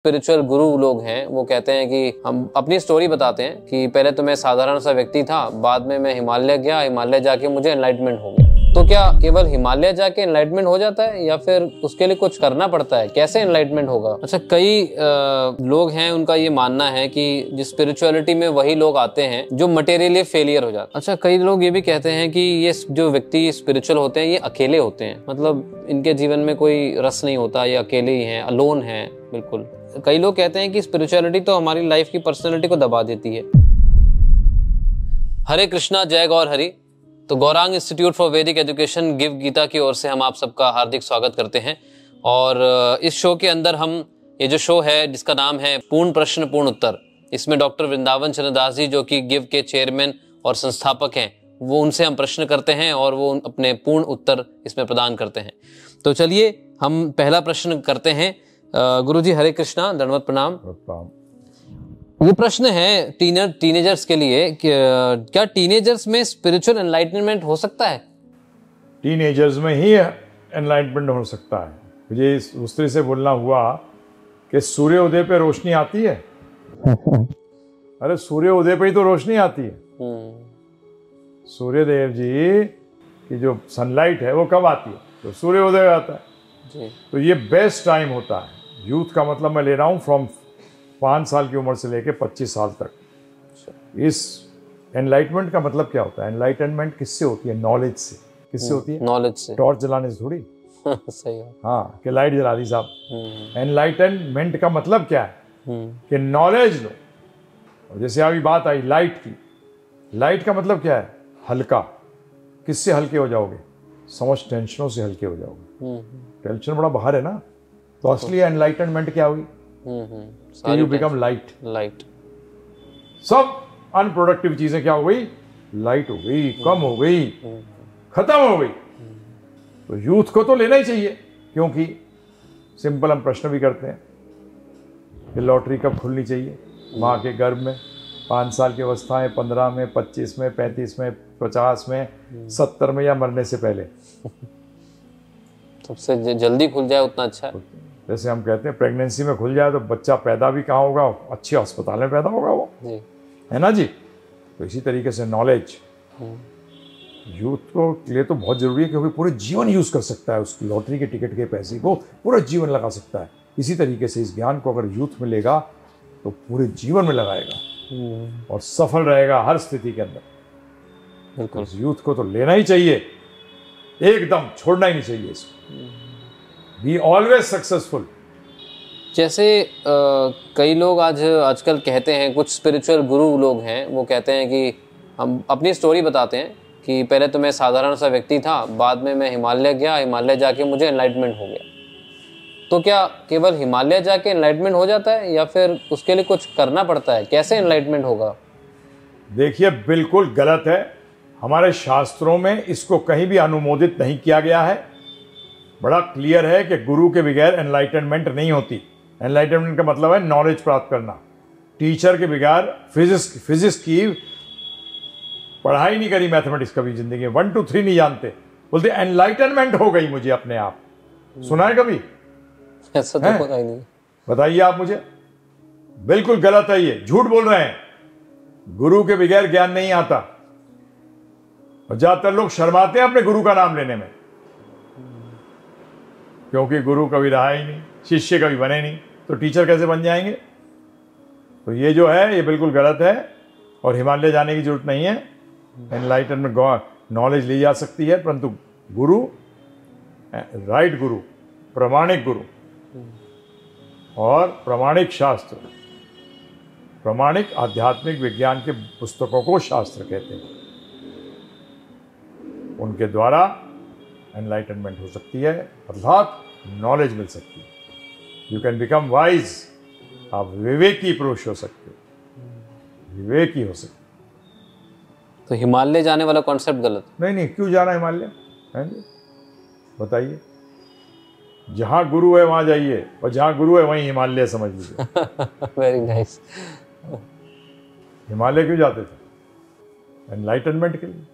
Spiritual गुरु लोग हैं वो कहते हैं कि हम अपनी स्टोरी बताते हैं कि पहले तो मैं साधारण सा व्यक्ति था, बाद में मैं हिमालय गया, हिमालय जाके मुझे एनलाइटमेंट हो गया। तो क्या केवल हिमालय जाके एनलाइटमेंट हो जाता है या फिर उसके लिए कुछ करना पड़ता है? कैसे एनलाइटमेंट होगा? अच्छा, कई लोग हैं उनका ये मानना है कि जिस स्पिरिचुअलिटी में वही लोग आते हैं जो मटेरियली फेलियर हो जाते हैं। अच्छा, कई लोग ये भी कहते हैं कि ये जो व्यक्ति स्पिरिचुअल होते हैं ये अकेले होते हैं, मतलब इनके जीवन में कोई रस नहीं होता, ये अकेले ही हैं, अलोन हैं बिल्कुल। कई लोग कहते हैं कि स्पिरिचुअलिटी तो हमारी लाइफ की पर्सनैलिटी को दबा देती है। हरे कृष्णा, जय गौर हरि। तो गौरांग इंस्टीट्यूट फॉर वैदिक एजुकेशन गिव गीता की ओर से हम आप सबका हार्दिक स्वागत करते हैं। और इस शो के अंदर हम ये जो शो है जिसका नाम है पूर्ण प्रश्न पूर्ण उत्तर, इसमें डॉक्टर वृंदावन चंद्र दास जी जो कि गिव के चेयरमैन और संस्थापक हैं, वो उनसे हम प्रश्न करते हैं और वो अपने पूर्ण उत्तर इसमें प्रदान करते हैं। तो चलिए हम पहला प्रश्न करते हैं। गुरुजी हरे कृष्णा, दंडवत प्रणाम। ये प्रश्न है टीनेजर्स के लिए, क्या टीनेजर्स में स्पिरिचुअल एनलाइटनमेंट हो सकता है? टीनेजर्स में ही एनलाइटमेंट हो सकता है। मुझे उस तरह से बोलना हुआ कि सूर्योदय पे रोशनी आती है। अरे सूर्योदय पे ही तो रोशनी आती है। सूर्यदेव जी की जो सनलाइट है वो कब आती है? तो सूर्योदय आता है जी। तो ये बेस्ट टाइम होता है यूथ का, मतलब मैं ले रहा हूँ फ्रॉम 5 साल की उम्र से लेके 25 साल तक। इस एनलाइटमेंट का मतलब क्या होता है? एनलाइटमेंट किससे होती है? नॉलेज से। किससे होती है? नॉलेज से। टॉर्च जलाने से थोड़ी। सही है। हाँ, कि लाइट जला दी साहब। एनलाइटनमेंट का मतलब क्या है? कि नॉलेज लो। और जैसे अभी बात आई लाइट की, लाइट का मतलब क्या है? हल्का। किससे हल्के हो जाओगे? समझ टेंशनों से हल्के हो जाओगे। टेंशन बड़ा बाहर है ना, तो असली एनलाइटनमेंट क्या हुई? You become light. सब अनप्रोडक्टिव चीजें क्या हो गई? लाइट हो गई, कम हो गई, खत्म हो गई। तो यूथ को तो लेना ही चाहिए, क्योंकि सिंपल हम प्रश्न भी करते हैं कि लॉटरी कब खुलनी चाहिए माँ के गर्भ में? 5 साल की अवस्था है, 15 में, 25 में, 35 में, 50 में, 70 में, या मरने से पहले? सबसे जल्दी खुल जाए उतना अच्छा है। जैसे हम कहते हैं प्रेगनेंसी में खुल जाए तो बच्चा पैदा भी कहाँ होगा? अच्छे अस्पताल में पैदा होगा वो जी। है ना जी। तो इसी तरीके से नॉलेज यूथ को लिए तो बहुत जरूरी है, क्योंकि पूरे जीवन यूज कर सकता है। उसकी लॉटरी के टिकट के पैसे को पूरा जीवन लगा सकता है। इसी तरीके से इस ज्ञान को अगर यूथ में लेगा तो पूरे जीवन में लगाएगा और सफल रहेगा हर स्थिति के अंदर। बिल्कुल। यूथ को तो लेना ही चाहिए, एकदम छोड़ना ही नहीं चाहिए इसको। Be always successful. जैसे कई लोग आजकल कहते हैं, कुछ स्पिरिचुअल गुरु लोग हैं वो कहते हैं कि हम अपनी स्टोरी बताते हैं कि पहले तो मैं साधारण सा व्यक्ति था, बाद में मैं हिमालय गया, हिमालय जाके मुझे एनलाइटमेंट हो गया। तो क्या केवल हिमालय जाके एनलाइटमेंट हो जाता है या फिर उसके लिए कुछ करना पड़ता है? कैसे एनलाइटमेंट होगा? देखिए, बिल्कुल गलत है। हमारे शास्त्रों में इसको कहीं भी अनुमोदित नहीं किया गया है। बड़ा क्लियर है कि गुरु के बगैर एनलाइटनमेंट नहीं होती। एनलाइटनमेंट का मतलब है नॉलेज प्राप्त करना। टीचर के बगैर फिजिक्स की पढ़ाई नहीं करी, मैथमेटिक्स कभी जिंदगी में 1 2 3 नहीं जानते, बोलते एनलाइटनमेंट हो गई मुझे अपने आप। सुना है कभी? ऐसा तो पता ही नहीं। बताइए आप मुझे। बिल्कुल गलत है, ये झूठ बोल रहे हैं। गुरु के बगैर ज्ञान नहीं आता। और ज्यादातर लोग शर्माते हैं अपने गुरु का नाम लेने में, क्योंकि गुरु कभी रहा ही नहीं, शिष्य कभी बने नहीं, तो टीचर कैसे बन जाएंगे? तो ये जो है ये बिल्कुल गलत है और हिमालय जाने की जरूरत नहीं है। एनलाइटनमेंट नॉलेज ली जा सकती है, परंतु गुरु, राइट गुरु, प्रामाणिक गुरु और प्रामाणिक शास्त्र, प्रामाणिक आध्यात्मिक विज्ञान के पुस्तकों को शास्त्र कहते हैं, उनके द्वारा एनलाइटनमेंट हो सकती है, अर्थात नॉलेज मिल सकती है। You can become wise. आप विवेकी पुरुष हो सकते हो, विवेकी हो सकते। तो हिमालय जाने वाला कॉन्सेप्ट गलत? नहीं, क्यों जाना हिमालय? बताइए। जहां गुरु है वहां जाइए, और जहां गुरु है वहीं हिमालय समझ लीजिए। Very nice. हिमालय क्यों जाते थे? एनलाइटनमेंट के लिए।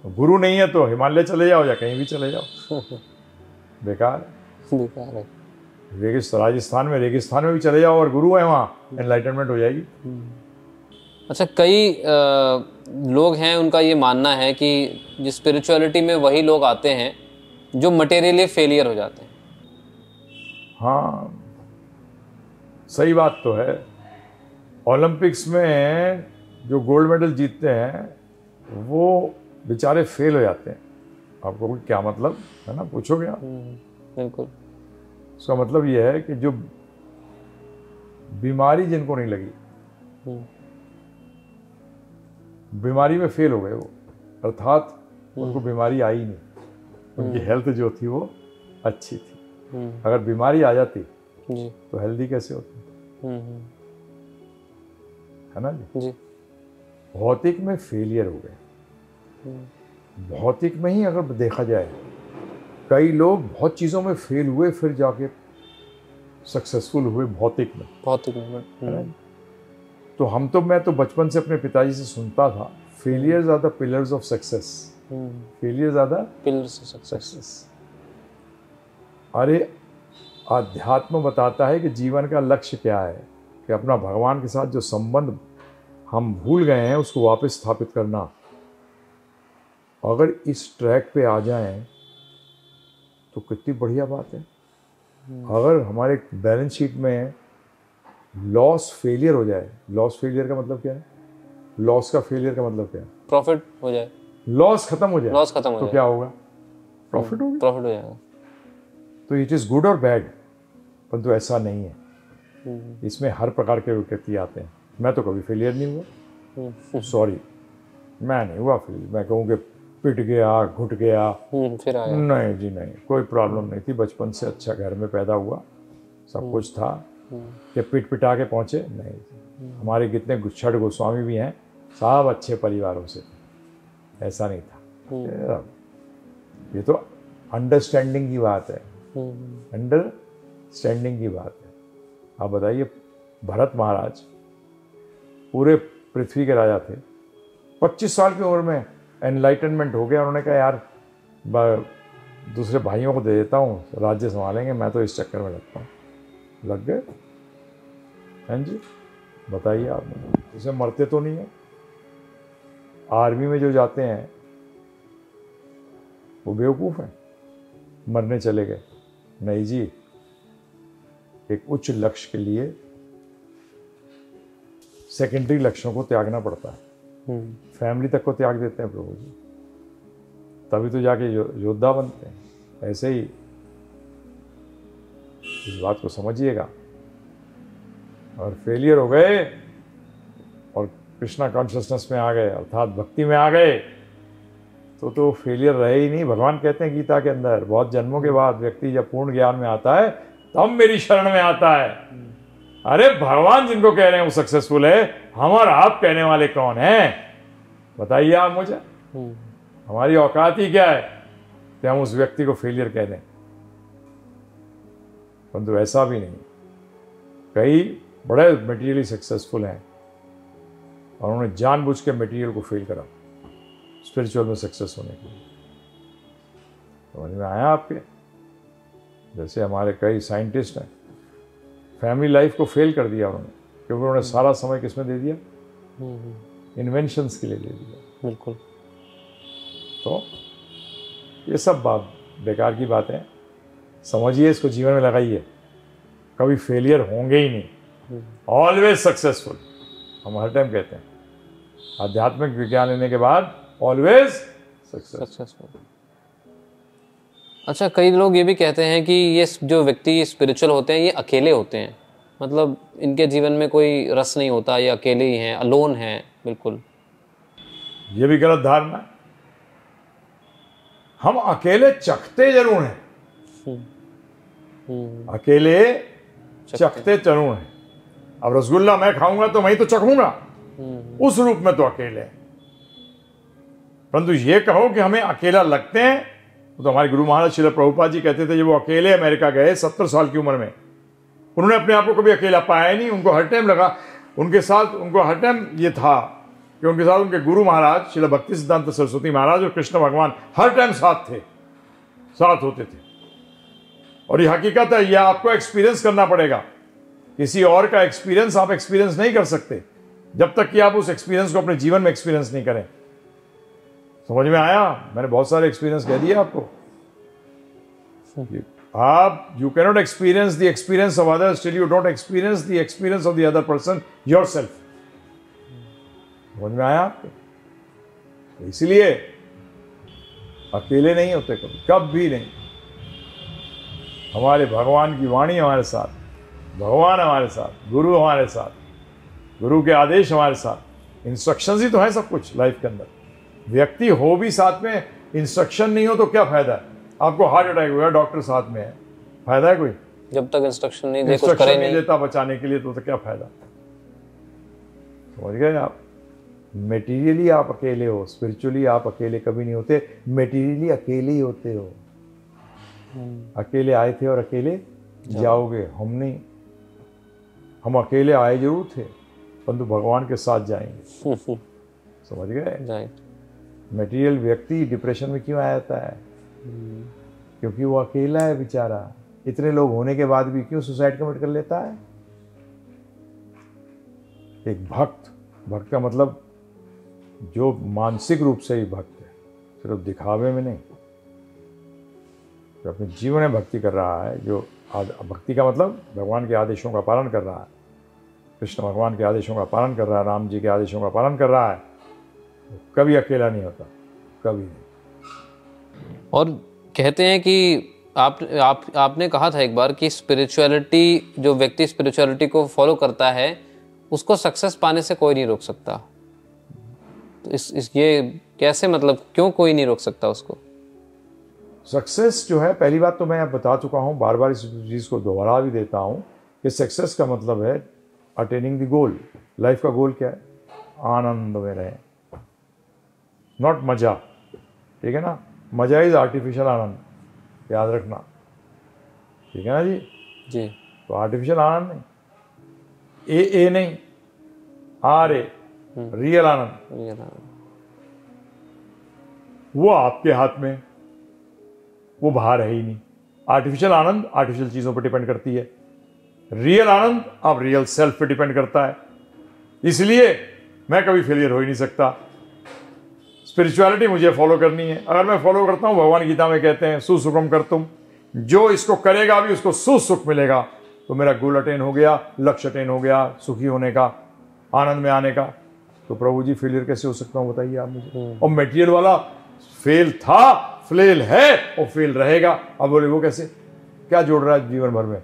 गुरु नहीं है तो हिमालय चले जाओ या कहीं भी चले जाओ। बेकार है। राजस्थान में रेगिस्तान में भी चले जाओ और गुरु है वहाँ, एनलाइटनमेंट हो जाएगी। अच्छा, कई लोग हैं उनका ये मानना है कि जिस स्पिरिचुअलिटी में वही लोग आते हैं जो मटेरियली फेलियर हो जाते हैं। हाँ, सही बात तो है। ओलंपिक्स में जो गोल्ड मेडल जीतते हैं वो बेचारे फेल हो जाते हैं। आपको कोई क्या मतलब है ना, पूछोगे आप। बिल्कुल। उसका मतलब ये है कि जो बीमारी जिनको नहीं लगी, बीमारी में फेल हो गए वो, अर्थात उनको बीमारी आई नहीं, उनकी हेल्थ जो थी वो अच्छी थी। अगर बीमारी आ जाती तो हेल्दी कैसे होती, है ना जी। भौतिक में फेलियर हो गए। भौतिक में ही अगर देखा जाए, कई लोग बहुत चीज़ों में फेल हुए फिर जाके सक्सेसफुल हुए भौतिक में। तो मैं तो बचपन से अपने पिताजी से सुनता था, failures are the pillars of success. Failures are the pillars of success. अरे आध्यात्म बताता है कि जीवन का लक्ष्य क्या है, कि अपना भगवान के साथ जो संबंध हम भूल गए हैं उसको वापस स्थापित करना। अगर इस ट्रैक पे आ जाएं तो कितनी बढ़िया बात है। अगर हमारे बैलेंस शीट में लॉस फेलियर हो जाए, लॉस फेलियर का मतलब क्या है, लॉस का फेलियर का मतलब क्या है, प्रॉफिट हो जाए, लॉस खत्म हो जाए, लॉस खत्म हो तो जाए, क्या होगा, प्रॉफिट होगा, प्रॉफिट हो जाएगा। तो इट इज़ गुड और बैड, परंतु ऐसा नहीं है। इसमें हर प्रकार के व्यक्ति आते हैं। मैं तो कभी फेलियर नहीं हुआ, सॉरी, मैं नहीं हुआ फेलियर। मैं कहूँ कि पिट गया, घुट गया, फिर आया, नहीं जी नहीं, कोई प्रॉब्लम नहीं थी। बचपन से अच्छा घर में पैदा हुआ, सब कुछ था। कि पिट पिटा के पहुँचे, नहीं। हमारे कितने छठ गोस्वामी भी हैं, सब अच्छे परिवारों से, ऐसा नहीं था। ये तो अंडरस्टैंडिंग की बात है, अंडरस्टैंडिंग की बात है। आप बताइए, भरत महाराज पूरे पृथ्वी के राजा थे, 25 साल की उम्र में एनलाइटनमेंट हो गया। उन्होंने कहा यार दूसरे भाइयों को दे देता हूँ, राज्य संभालेंगे, मैं तो इस चक्कर में लगता हूँ। लग गए। हैं जी, बताइए आप, इसे मरते तो नहीं है। आर्मी में जो जाते हैं वो बेवकूफ़ हैं, मरने चले गए। नहीं जी, एक उच्च लक्ष्य के लिए सेकेंडरी लक्ष्यों को त्यागना पड़ता है। फैमिली तक को त्याग देते हैं प्रभु जी, तभी तो जाके योद्धा बनते हैं। ऐसे ही इस बात को समझिएगा। और फेलियर हो गए और कृष्णा कॉन्शियसनेस में आ गए, अर्थात भक्ति में आ गए, तो फेलियर रहे ही नहीं। भगवान कहते हैं गीता के अंदर, बहुत जन्मों के बाद व्यक्ति जब पूर्ण ज्ञान में आता है तब मेरी शरण में आता है। अरे भगवान जिनको कह रहे हैं वो सक्सेसफुल है, हम और आप कहने वाले कौन हैं, बताइए आप मुझे। हमारी औकात ही क्या है कि हम उस व्यक्ति को फेलियर कह दें। परंतु ऐसा भी नहीं। कई बड़े मटेरियली सक्सेसफुल हैं और उन्होंने जानबूझ के मटेरियल को फेल करा स्पिरिचुअल में सक्सेस होने के लिए। समझ में आया आपके? जैसे हमारे कई साइंटिस्ट हैं, फैमिली लाइफ को फेल कर दिया उन्होंने, क्योंकि उन्होंने सारा समय किसमें दे दिया, इन्वेंशंस के लिए दे दिया। बिल्कुल। तो ये सब बात बेकार की बात है। समझिए, इसको जीवन में लगाइए, कभी फेलियर होंगे ही नहीं, ऑलवेज सक्सेसफुल। हम हर टाइम कहते हैं आध्यात्मिक विज्ञान लेने के बाद ऑलवेज सक्सेसफुल। अच्छा, कई लोग ये भी कहते हैं कि ये जो व्यक्ति स्पिरिचुअल होते हैं ये अकेले होते हैं, मतलब इनके जीवन में कोई रस नहीं होता, ये अकेले ही हैं, अलोन हैं बिल्कुल। ये भी गलत धारणा है। हम अकेले चखते जरूर हैं, अकेले चखते जरूर हैं। अब रसगुल्ला मैं खाऊंगा तो मैं तो चखूंगा, उस रूप में तो अकेले हैं। परंतु ये कहो कि हमें अकेला लगते हैं, तो हमारे गुरु महाराज श्रील प्रभुपाद जी कहते थे, जब वो अकेले अमेरिका गए 70 साल की उम्र में, उन्होंने अपने आप को कभी अकेला पाया नहीं। उनको हर टाइम लगा, उनके साथ उनको हर टाइम ये था कि उनके साथ उनके गुरु महाराज श्रील भक्ति सिद्धांत सरस्वती महाराज और कृष्ण भगवान हर टाइम साथ थे, साथ होते थे। और ये हकीकत है, ये आपको एक्सपीरियंस करना पड़ेगा। किसी और का एक्सपीरियंस आप एक्सपीरियंस नहीं कर सकते जब तक कि आप उस एक्सपीरियंस को अपने जीवन में एक्सपीरियंस नहीं करें। समझ में आया? मैंने बहुत सारे एक्सपीरियंस कह दिए आपको। आप you cannot experience the experience of others till you don't experience the experience of the other person yourself. समझ में आया आपको? तो इसलिए अकेले नहीं होते, कभी नहीं। हमारे भगवान की वाणी हमारे साथ, भगवान हमारे साथ, गुरु हमारे साथ, गुरु के आदेश हमारे साथ। इंस्ट्रक्शंस ही तो है सब कुछ लाइफ के अंदर। व्यक्ति हो भी साथ में, इंस्ट्रक्शन नहीं हो तो क्या फायदा है? आपको हार्ट अटैक हुआ, डॉक्टर साथ में है, फायदा है कोई? जब तक इंस्ट्रक्शन नहीं दे, कुछ करे नहीं देता बचाने के लिए, तो क्या फायदा? समझ गए आप? मेटीरियली आप अकेले हो, स्पिरिचुअली आप अकेले कभी नहीं होते। मेटीरियली अकेले ही होते हो। अकेले आए थे और अकेले जाओगे। हम नहीं, हम अकेले आए जरूर थे परंतु भगवान के साथ जाएंगे। समझ गए? मटेरियल व्यक्ति डिप्रेशन में क्यों आ जाता है? क्योंकि वो अकेला है बेचारा। इतने लोग होने के बाद भी क्यों सुसाइड कमिट कर लेता है? एक भक्त, भक्त का मतलब जो मानसिक रूप से ही भक्त है, सिर्फ दिखावे में नहीं, जो अपने जीवन में भक्ति कर रहा है, जो भक्ति का मतलब भगवान के आदेशों का पालन कर रहा है, कृष्ण भगवान के आदेशों का पालन कर रहा है, राम जी के आदेशों का पालन कर रहा है, वो कभी अकेला नहीं होता, कभी नहीं। और कहते हैं कि आपने कहा था एक बार कि स्पिरिचुअलिटी, जो व्यक्ति स्पिरिचुअलिटी को फॉलो करता है उसको सक्सेस पाने से कोई नहीं रोक सकता। तो ये कैसे, मतलब क्यों कोई नहीं रोक सकता उसको? सक्सेस जो है, पहली बात तो मैं अब बता चुका हूँ, बार बार इस चीज़ को दोहरा भी देता हूँ कि सक्सेस का मतलब है अटेनिंग द गोल। लाइफ का गोल क्या है? आनंद में रहें, नॉट मजा। ठीक है ना? मजा इज आर्टिफिशियल आनंद, याद रखना। ठीक है ना जी? जी। तो आर्टिफिशियल आनंद नहीं, ए नहीं, आर ए, रियल आनंद। वो आपके हाथ में, वो बाहर है ही नहीं। आर्टिफिशियल आनंद आर्टिफिशियल चीजों पर डिपेंड करती है, रियल आनंद अब रियल सेल्फ पे डिपेंड करता है। इसलिए मैं कभी फेलियर हो ही नहीं सकता। स्पिरिचुअलिटी मुझे फॉलो करनी है। अगर मैं फॉलो करता हूं, भगवान गीता में कहते हैं सुसुखम कर तुम, जो इसको करेगा भी उसको सुसुख मिलेगा। तो मेरा गोल अटेन हो गया, लक्ष्य अटेन हो गया, सुखी होने का, आनंद में आने का। तो प्रभु जी फेलियर कैसे हो सकता हूं बताइए आप मुझे? और मटेरियल वाला फेल था, फेल है और फेल रहेगा। अब बोले वो कैसे? क्या जोड़ रहा है जीवन भर में?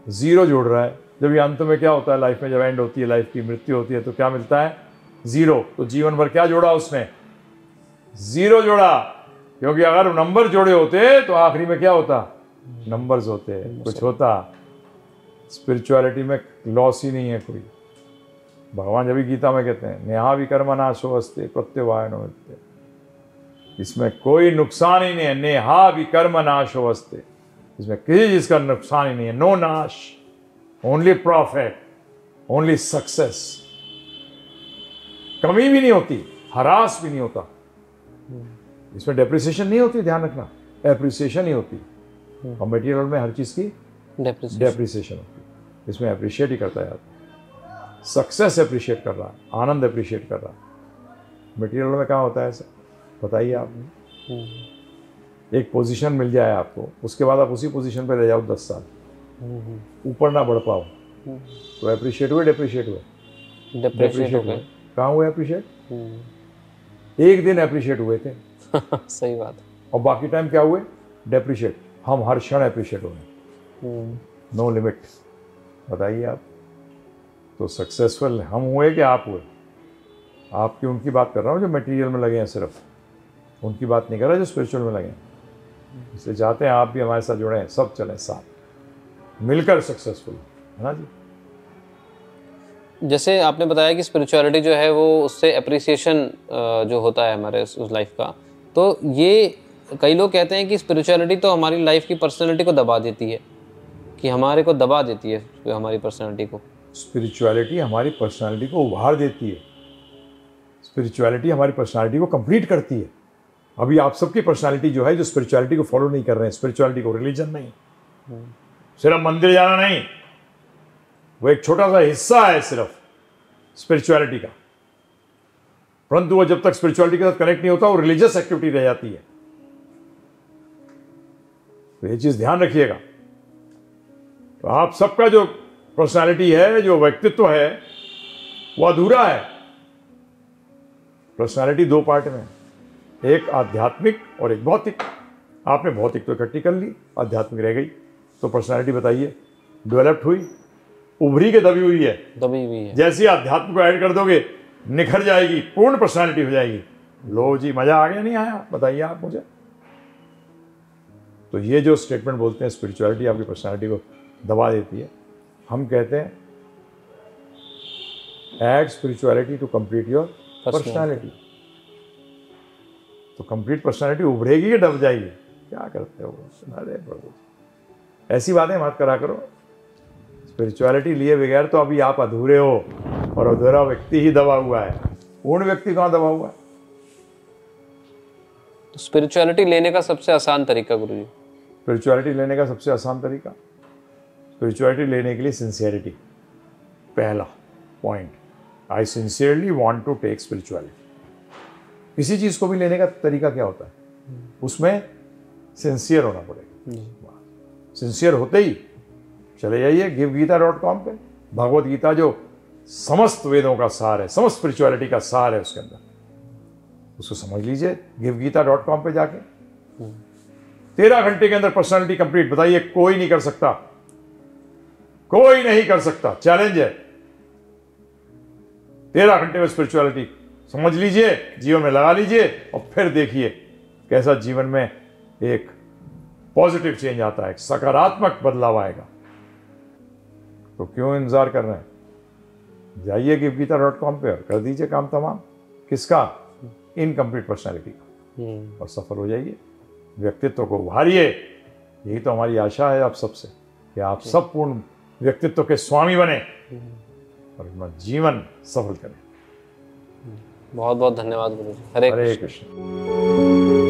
जीरो जोड़ रहा है। जब ये अंत में क्या होता है लाइफ में, जब एंड होती है लाइफ की, मृत्यु होती है, तो क्या मिलता है? जीरो। तो जीवन भर क्या जोड़ा उसने? जीरो जोड़ा। क्योंकि अगर नंबर जोड़े होते तो आखिरी में क्या होता? नंबर्स होते, कुछ होता। स्पिरिचुअलिटी में लॉस ही नहीं है कोई। भगवान जब भी गीता में कहते हैं नेहा विकर्म नाशो अस्ते प्रत्यवायनो अस्ते, इसमें कोई नुकसान ही नहीं है। नेहा विकर्म नाशो अस्ते, इसमें किसी चीज का नुकसान ही नहीं है। नो नाश, ओनली प्रॉफिट, ओनली सक्सेस। कमी भी नहीं होती, हरास भी नहीं होता। इसमें डेप्रिसिएशन नहीं होती, ध्यान रखना, एप्रिसिएशन ही होती। और मटेरियल में हर चीज की डेप्रिसिएशन होती है। इसमें अप्रिशिएट ही करता है। सक्सेस अप्रिशिएट कर रहा है, आनंद अप्रिशिएट कर रहा है। मटेरियल में क्या होता है ऐसा बताइए आप? एक पोजीशन मिल जाए आपको, उसके बाद आप उसी पोजीशन पे रह जाओ 10 साल, ऊपर ना बढ़ पाओ, तो अप्रिशिएट हुए डेप्रिशिएट हुए? डेप्रिशिएट हुए। कहाँ हुए अप्रिशिएट? एक दिन अप्रिशिएट हुए थे। सही बात। और बाकी टाइम क्या हुए? डेप्रिशिएट। हम हर क्षण अप्रिशिएट हुए, नो लिमिट। बताइए आप? तो सक्सेसफुल हम हुए कि आप हुए? आपकी उनकी बात कर रहा हूँ जो मटेरियल में लगे हैं, सिर्फ उनकी बात नहीं कर रहा जो स्पिरिचुअल में लगे हैं। इसलिए चाहते हैं आप भी हमारे साथ जुड़े हैं, सब चलें साथ मिलकर सक्सेसफुल, है ना जी? जैसे आपने बताया कि स्पिरिचुअलिटी जो है वो उससे अप्रिसिएशन जो होता है हमारे उस लाइफ का, तो ये कई लोग कहते हैं कि स्पिरिचुअलिटी तो हमारी लाइफ की पर्सनैलिटी को दबा देती है, कि हमारे को दबा देती है हमारी पर्सनैलिटी को। स्पिरिचुअलिटी हमारी पर्सनैलिटी को उभार देती है। स्पिरिचुअलिटी हमारी पर्सनैलिटी को कंप्लीट करती है। अभी आप सबकी पर्सनैलिटी जो है, जो स्पिरिचुअलिटी को फॉलो नहीं कर रहे हैं, स्पिरिचुअलिटी को, रिलीजन नहीं, सिर्फ मंदिर जाना नहीं, वो एक छोटा सा हिस्सा है सिर्फ स्पिरिचुअलिटी का, परंतु वो जब तक स्पिरिचुअलिटी के साथ कनेक्ट नहीं होता वो रिलीजियस एक्टिविटी रह जाती है। तो ये चीज ध्यान रखिएगा। तो आप सबका जो पर्सनालिटी है, जो व्यक्तित्व है, वो अधूरा है। पर्सनालिटी दो पार्ट में, एक आध्यात्मिक और एक भौतिक। आपने भौतिक तो इकट्ठी कर ली, आध्यात्मिक रह गई, तो पर्सनालिटी बताइए डेवलप्ड हुई, उभरी के दबी हुई है? दबी हुई है। जैसे आध्यात्मिक को ऐड कर दोगे निखर जाएगी, पूर्ण पर्सनालिटी हो जाएगी। लो जी, मजा आ गया नहीं आया? बताइए आप मुझे। तो ये जो स्टेटमेंट बोलते हैं स्पिरिचुअलिटी आपकी पर्सनालिटी को दबा देती है, हम कहते हैं add spirituality to complete your personality. तो कंप्लीट पर्सनालिटी उभरेगी या दब जाएगी? क्या करते हो? अरे प्रभु, ऐसी बातें मत करा करो। स्पिरिचुअलिटी लिए बगैर तो अभी आप अधूरे हो, और अधूरा व्यक्ति ही दबा हुआ है। पूर्ण व्यक्ति कहाँ दबा हुआ है? तो स्पिरिचुअलिटी लेने का सबसे आसान तरीका गुरुजी? स्पिरिचुअलिटी लेने का सबसे आसान तरीका, स्पिरिचुअलिटी लेने के लिए सिंसियरिटी पहला point. I sincerely want to take spirituality. किसी चीज को भी लेने का तरीका क्या होता है? उसमें सिंसियर होना पड़ेगा। सिंसियर होते ही चले जाइए givegita.com पे, भगवत गीता जो समस्त वेदों का सार है, समस्त स्पिरिचुअलिटी का सार है, उसके अंदर उसको समझ लीजिए givegita.com पे जाके। 13 घंटे के अंदर पर्सनालिटी कंप्लीट। बताइए, कोई नहीं कर सकता, कोई नहीं कर सकता, चैलेंज है। 13 घंटे में स्पिरिचुअलिटी समझ लीजिए, जीवन में लगा लीजिए, और फिर देखिए कैसा जीवन में एक पॉजिटिव चेंज आता है, एक सकारात्मक बदलाव आएगा। तो क्यों इंतजार कर रहे हैं? जाइए givegita.com पे और कर दीजिए काम तमाम। किसका? इनकम्प्लीट पर्सनैलिटी का। और सफल हो जाइए, व्यक्तित्व को उभारिए। यही तो हमारी आशा है आप सबसे, कि आप सब पूर्ण व्यक्तित्व के स्वामी बने और अपना जीवन सफल करें। बहुत बहुत धन्यवाद गुरुजी। हरे कृष्ण।